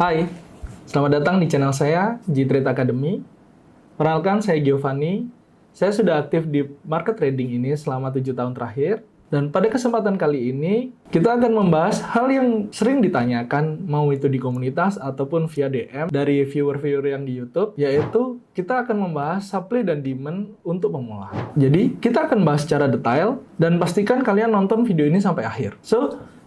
Hai, selamat datang di channel saya, G-Trade Academy. Perkenalkan, saya Giovanni. Saya sudah aktif di market trading ini selama 7 tahun terakhir. Dan pada kesempatan kali ini, kita akan membahas hal yang sering ditanyakan, mau itu di komunitas ataupun via DM dari viewer-viewer yang di YouTube, yaitu kita akan membahas supply dan demand untuk pemula. Jadi, kita akan bahas secara detail, dan pastikan kalian nonton video ini sampai akhir.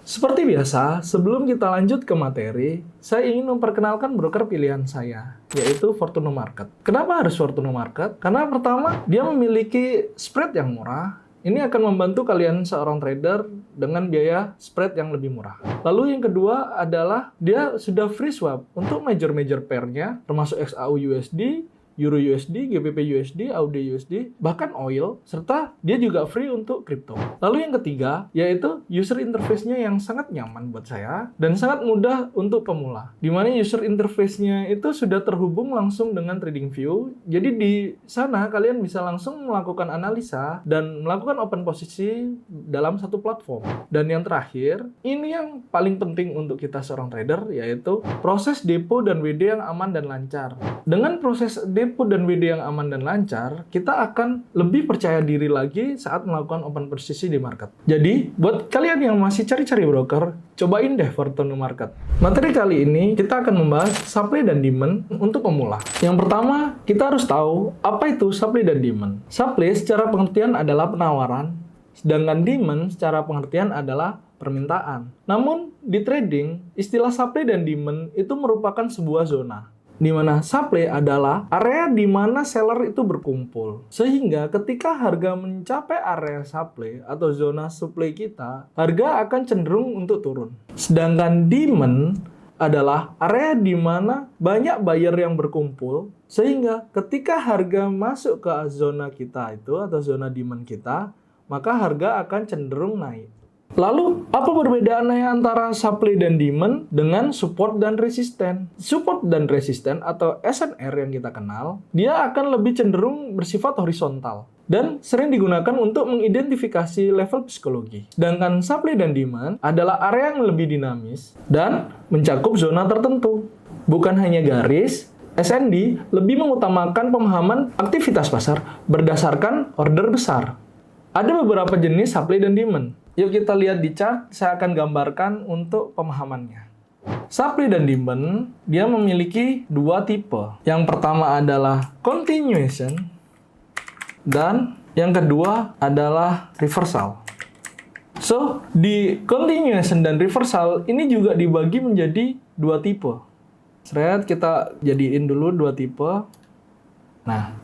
Seperti biasa, sebelum kita lanjut ke materi, saya ingin memperkenalkan broker pilihan saya, yaitu Fortuno Market. Kenapa harus Fortuno Market? Karena pertama, dia memiliki spread yang murah. Ini akan membantu kalian seorang trader dengan biaya spread yang lebih murah. Lalu yang kedua adalah dia sudah free swap untuk major pair-nya, termasuk XAU USD, Euro USD, GBP USD, AUD USD, bahkan oil, serta dia juga free untuk crypto. Lalu yang ketiga, yaitu user interface-nya yang sangat nyaman buat saya dan sangat mudah untuk pemula. Di mana user interface-nya itu sudah terhubung langsung dengan TradingView. Jadi di sana kalian bisa langsung melakukan analisa dan melakukan open posisi dalam satu platform. Dan yang terakhir, ini yang paling penting untuk kita seorang trader, yaitu proses depo dan WD yang aman dan lancar. Dengan proses depo dan WD yang aman dan lancar, kita akan lebih percaya diri lagi saat melakukan open posisi di market. Jadi, buat kalian yang masih cari-cari broker, cobain deh Fortuno Market. Materi kali ini kita akan membahas supply dan demand untuk pemula. Yang pertama, kita harus tahu apa itu supply dan demand. Supply secara pengertian adalah penawaran, sedangkan demand secara pengertian adalah permintaan. Namun, di trading, istilah supply dan demand itu merupakan sebuah zona, di mana supply adalah area di mana seller itu berkumpul. Sehingga ketika harga mencapai area supply atau zona supply kita, harga akan cenderung untuk turun. Sedangkan demand adalah area di mana banyak buyer yang berkumpul, sehingga ketika harga masuk ke zona kita itu atau zona demand kita, maka harga akan cenderung naik. Lalu, apa perbedaannya antara supply dan demand dengan support dan resisten? Support dan resisten atau SNR yang kita kenal, dia akan lebih cenderung bersifat horizontal dan sering digunakan untuk mengidentifikasi level psikologi. Sedangkan supply dan demand adalah area yang lebih dinamis dan mencakup zona tertentu. Bukan hanya garis, SND lebih mengutamakan pemahaman aktivitas pasar berdasarkan order besar. Ada beberapa jenis supply dan demand. Yuk kita lihat di chart, saya akan gambarkan untuk pemahamannya. Supply dan demand, dia memiliki dua tipe. Yang pertama adalah continuation, dan yang kedua adalah reversal. Di continuation dan reversal, ini juga dibagi menjadi dua tipe. Kita jadiin dulu dua tipe. Nah,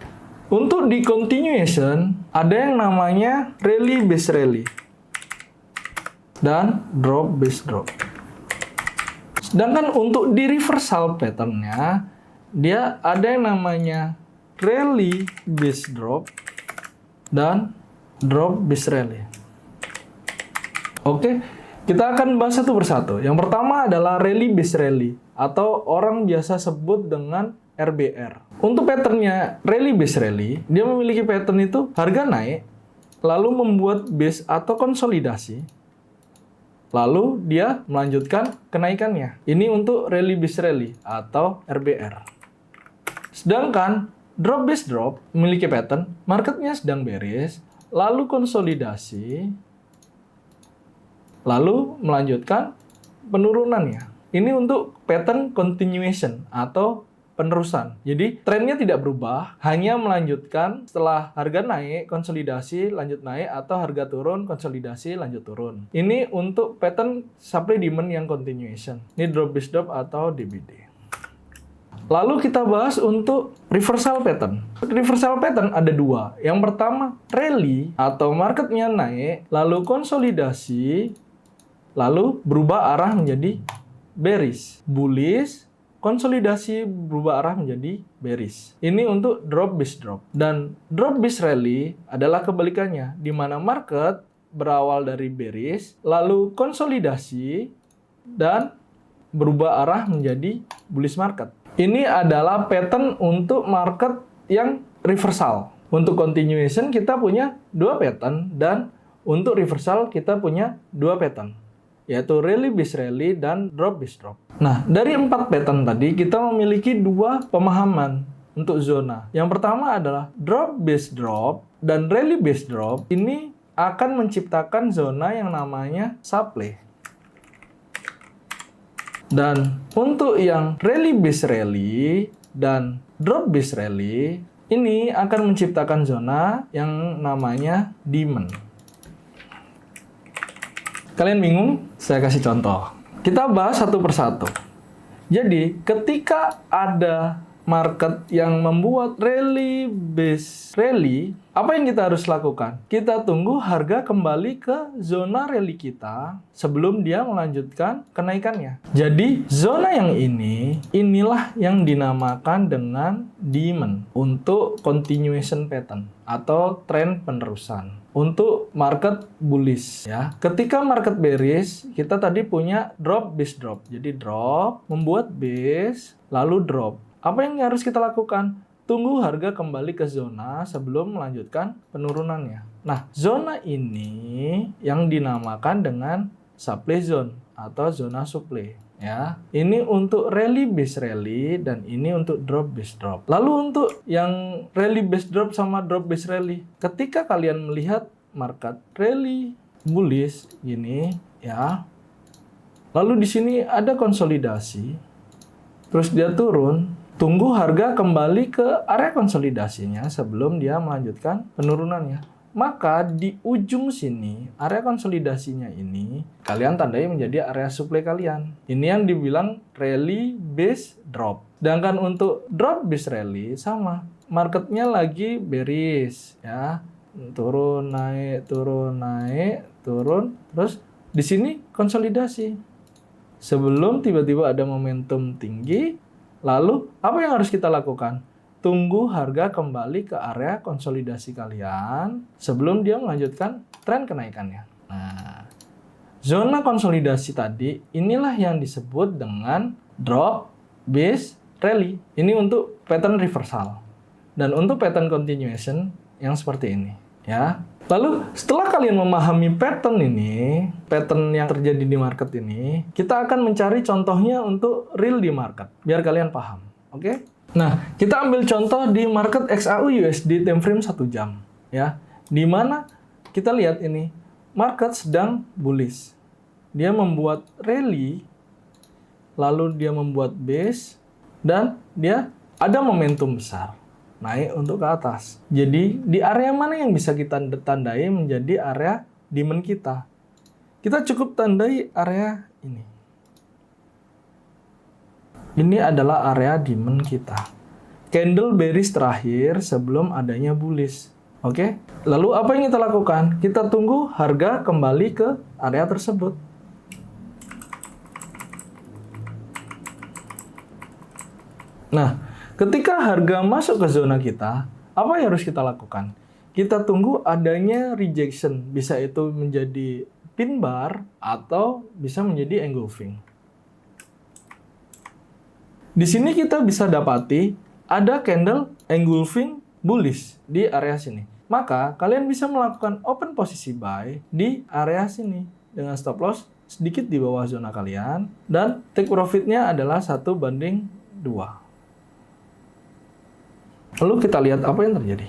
untuk di continuation, ada yang namanya rally based rally dan drop based drop. Sedangkan untuk di reversal pattern-nya, dia ada yang namanya rally based drop dan drop based rally. Oke, kita akan bahas satu persatu. Yang pertama adalah rally based rally atau orang biasa sebut dengan RBR. Untuk patternnya rally based rally, dia memiliki pattern itu harga naik, lalu membuat base atau konsolidasi, lalu dia melanjutkan kenaikannya. Ini untuk rally based rally atau RBR. Sedangkan drop based drop memiliki pattern marketnya sedang bearish, lalu konsolidasi, lalu melanjutkan penurunannya. Ini untuk pattern continuation atau penerusan. Jadi trennya tidak berubah, hanya melanjutkan setelah harga naik, konsolidasi, lanjut naik, atau harga turun, konsolidasi, lanjut turun. Ini untuk pattern supply demand yang continuation. Ini drop based drop atau DBD. Lalu kita bahas untuk reversal pattern. Reversal pattern ada dua. Yang pertama, rally atau marketnya naik, lalu konsolidasi, lalu berubah arah menjadi bearish, bullish, konsolidasi berubah arah menjadi bearish. Ini untuk drop based drop. Dan drop based rally adalah kebalikannya, di mana market berawal dari bearish, lalu konsolidasi, dan berubah arah menjadi bullish market. Ini adalah pattern untuk market yang reversal. Untuk continuation kita punya dua pattern, dan untuk reversal kita punya dua pattern. yaitu rally based rally dan drop based drop. Nah, dari 4 pattern tadi kita memiliki 2 pemahaman untuk zona. Yang pertama adalah drop based drop dan rally based drop ini akan menciptakan zona yang namanya supply. Dan untuk yang rally based rally dan drop based rally ini akan menciptakan zona yang namanya demand. Kalian bingung? Saya kasih contoh. Kita bahas satu persatu. Jadi, ketika ada market yang membuat rally based rally, apa yang kita harus lakukan? Kita tunggu harga kembali ke zona rally kita sebelum dia melanjutkan kenaikannya. Jadi, zona yang inilah yang dinamakan dengan demand untuk continuation pattern atau tren penerusan. Untuk market bullish ya. Ketika market bearish, kita tadi punya drop based drop. Jadi drop membuat base lalu drop. Apa yang harus kita lakukan? Tunggu harga kembali ke zona sebelum melanjutkan penurunannya. Nah, zona ini yang dinamakan dengan supply zone atau zona supply. Ya, ini untuk rally based rally dan ini untuk drop based drop. Lalu untuk yang rally based drop sama drop based rally, ketika kalian melihat market rally bullish gini ya, lalu di sini ada konsolidasi, terus dia turun, tunggu harga kembali ke area konsolidasinya sebelum dia melanjutkan penurunannya. Maka di ujung sini, area konsolidasinya ini, kalian tandai menjadi area supply kalian. Ini yang dibilang rally based drop. Sedangkan untuk drop based rally sama. Marketnya lagi bearish, ya. Turun, naik, turun, naik, turun. Terus di sini konsolidasi. Sebelum tiba-tiba ada momentum tinggi, lalu apa yang harus kita lakukan? Tunggu harga kembali ke area konsolidasi kalian sebelum dia melanjutkan tren kenaikannya. Nah, zona konsolidasi tadi inilah yang disebut dengan drop based rally. Ini untuk pattern reversal. Dan untuk pattern continuation yang seperti ini, ya. Lalu setelah kalian memahami pattern ini, pattern yang terjadi di market ini, kita akan mencari contohnya untuk real di market biar kalian paham. Oke? Nah, kita ambil contoh di market XAU USD time frame 1 jam, ya. Di mana kita lihat ini, market sedang bullish. Dia membuat rally, lalu dia membuat base, dan dia ada momentum besar, naik untuk ke atas. Jadi, di area mana yang bisa kita tandai menjadi area demand kita? Kita cukup tandai area ini. Ini adalah area demand kita. Candle bearish terakhir sebelum adanya bullish. Oke? Lalu apa yang kita lakukan? Kita tunggu harga kembali ke area tersebut. Nah, ketika harga masuk ke zona kita, apa yang harus kita lakukan? Kita tunggu adanya rejection. Bisa itu menjadi pin bar atau bisa menjadi engulfing. Di sini kita bisa dapati ada candle engulfing bullish di area sini. Maka kalian bisa melakukan open posisi buy di area sini dengan stop loss sedikit di bawah zona kalian dan take profitnya adalah 1:2. Lalu kita lihat apa yang terjadi.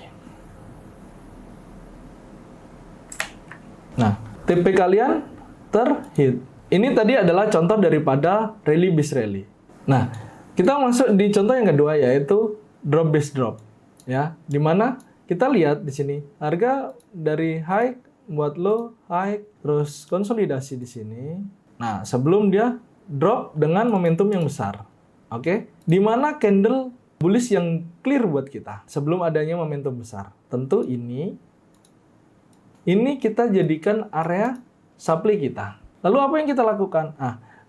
Nah, TP kalian terhit. Ini tadi adalah contoh daripada rally based rally. Nah, kita masuk di contoh yang kedua yaitu drop based drop, ya. Dimana kita lihat di sini harga dari high buat low, high, terus konsolidasi di sini. Nah, sebelum dia drop dengan momentum yang besar, oke? Dimana candle bullish yang clear buat kita sebelum adanya momentum besar. Tentu ini kita jadikan area supply kita. Lalu apa yang kita lakukan?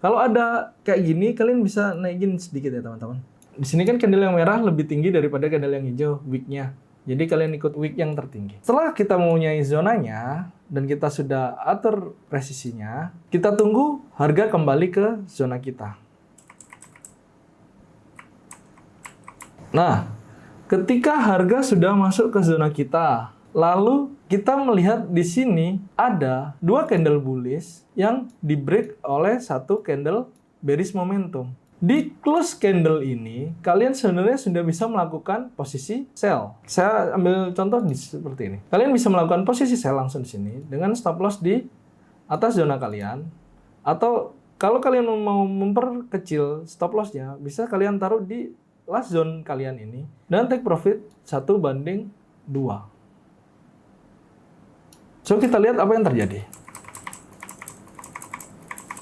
Kalau ada kayak gini, kalian bisa naikin sedikit ya teman-teman. Di sini kan candle yang merah lebih tinggi daripada candle yang hijau, wick-nya. Jadi kalian ikut wick yang tertinggi. Setelah kita mempunyai zonanya, dan kita sudah atur presisinya, kita tunggu harga kembali ke zona kita. Nah, ketika harga sudah masuk ke zona kita, lalu kita melihat di sini ada 2 candle bullish yang di break oleh 1 candle bearish momentum. Di close candle ini, kalian sebenarnya sudah bisa melakukan posisi sell. Saya ambil contoh seperti ini. Kalian bisa melakukan posisi sell langsung di sini dengan stop loss di atas zona kalian. Atau kalau kalian mau memperkecil stop loss-nya, bisa kalian taruh di last zone kalian ini dan take profit 1/2. So, kita lihat apa yang terjadi.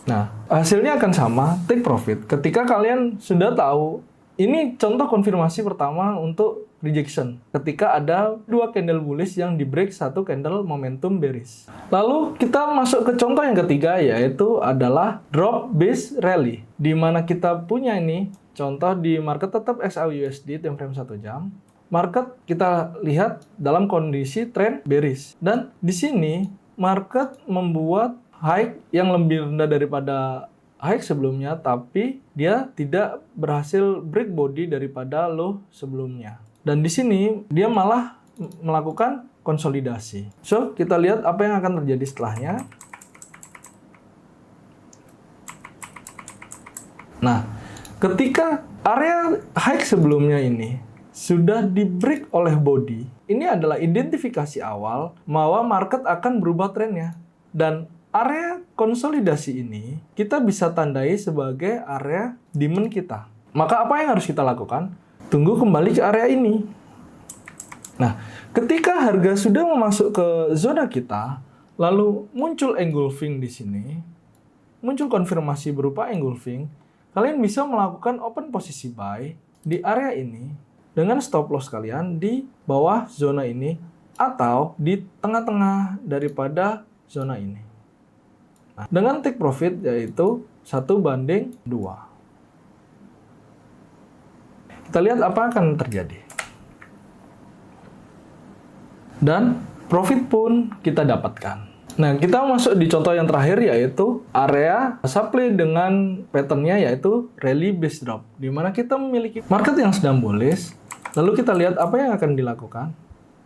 Nah, hasilnya akan sama, take profit. Ketika kalian sudah tahu, ini contoh konfirmasi pertama untuk rejection. Ketika ada 2 candle bullish yang di break 1 candle momentum bearish. Lalu kita masuk ke contoh yang ketiga, yaitu adalah drop base rally. Di mana kita punya ini, contoh di market tetap XAUUSD time frame 1 jam. Market kita lihat dalam kondisi trend bearish. Dan di sini market membuat high yang lebih rendah daripada high sebelumnya, tapi dia tidak berhasil break body daripada low sebelumnya. Dan di sini dia malah melakukan konsolidasi. So, kita lihat apa yang akan terjadi setelahnya. Nah, ketika area high sebelumnya ini sudah di break oleh body, ini adalah identifikasi awal bahwa market akan berubah trennya. Dan area konsolidasi ini kita bisa tandai sebagai area demand kita. Maka apa yang harus kita lakukan? Tunggu kembali ke area ini. Nah, ketika harga sudah masuk ke zona kita, lalu muncul engulfing di sini, muncul konfirmasi berupa engulfing, kalian bisa melakukan open posisi buy di area ini dengan stop loss kalian di bawah zona ini atau di tengah-tengah daripada zona ini. Nah, dengan take profit yaitu 1/2. Kita lihat apa akan terjadi. Dan profit pun kita dapatkan. Nah, kita masuk di contoh yang terakhir, yaitu area supply dengan patternnya yaitu rally base drop, di mana kita memiliki market yang sedang bullish. Lalu kita lihat apa yang akan dilakukan.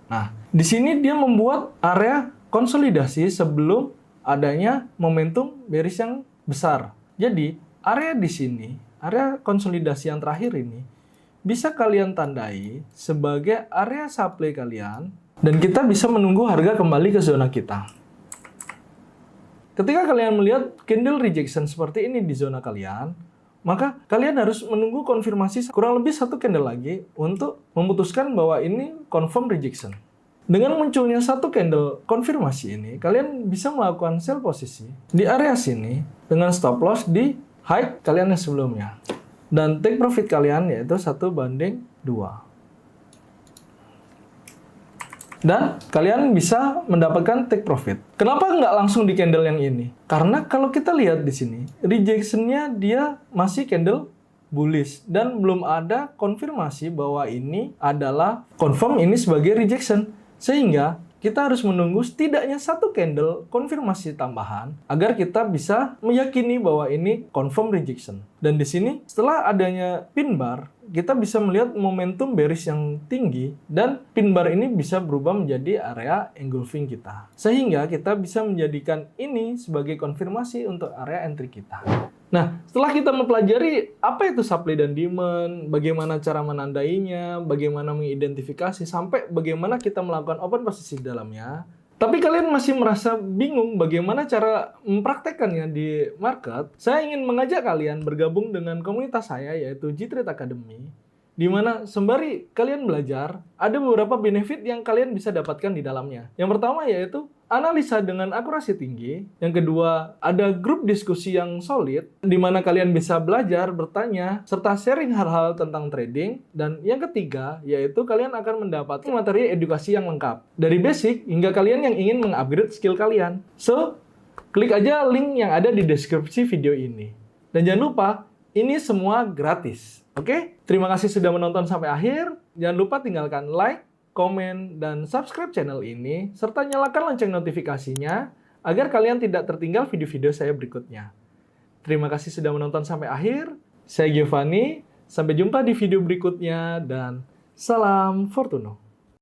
Nah, di sini dia membuat area konsolidasi sebelum adanya momentum bearish yang besar. Jadi, area di sini, area konsolidasi yang terakhir ini, bisa kalian tandai sebagai area supply kalian, dan kita bisa menunggu harga kembali ke zona kita. Ketika kalian melihat candle rejection seperti ini di zona kalian, maka kalian harus menunggu konfirmasi kurang lebih 1 candle lagi untuk memutuskan bahwa ini confirm rejection. Dengan munculnya 1 candle konfirmasi ini, kalian bisa melakukan sell posisi di area sini dengan stop loss di high kalian yang sebelumnya. Dan take profit kalian yaitu 1/2. Dan kalian bisa mendapatkan take profit. Kenapa nggak langsung di candle yang ini? Karena kalau kita lihat di sini, rejection-nya dia masih candle bullish dan belum ada konfirmasi bahwa ini adalah confirm ini sebagai rejection. Sehingga kita harus menunggu setidaknya 1 candle konfirmasi tambahan agar kita bisa meyakini bahwa ini confirm rejection. Dan di sini setelah adanya pin bar, kita bisa melihat momentum bearish yang tinggi dan pin bar ini bisa berubah menjadi area engulfing kita. Sehingga kita bisa menjadikan ini sebagai konfirmasi untuk area entry kita. Nah, setelah kita mempelajari apa itu supply dan demand, bagaimana cara menandainya, bagaimana mengidentifikasi, sampai bagaimana kita melakukan open posisi di dalamnya, tapi kalian masih merasa bingung bagaimana cara mempraktekkannya di market, saya ingin mengajak kalian bergabung dengan komunitas saya yaitu G-Trade Academy, di mana sembari kalian belajar, ada beberapa benefit yang kalian bisa dapatkan di dalamnya. Yang pertama yaitu analisa dengan akurasi tinggi. Yang kedua, ada grup diskusi yang solid, di mana kalian bisa belajar, bertanya, serta sharing hal-hal tentang trading. Dan yang ketiga, yaitu kalian akan mendapatkan materi edukasi yang lengkap. Dari basic hingga kalian yang ingin mengupgrade skill kalian. So, klik aja link yang ada di deskripsi video ini. Dan jangan lupa, ini semua gratis. Oke? Terima kasih sudah menonton sampai akhir. Jangan lupa tinggalkan like, komen, dan subscribe channel ini, serta nyalakan lonceng notifikasinya agar kalian tidak tertinggal video-video saya berikutnya. Terima kasih sudah menonton sampai akhir. Saya Giovanni, sampai jumpa di video berikutnya, dan salam Fortuno.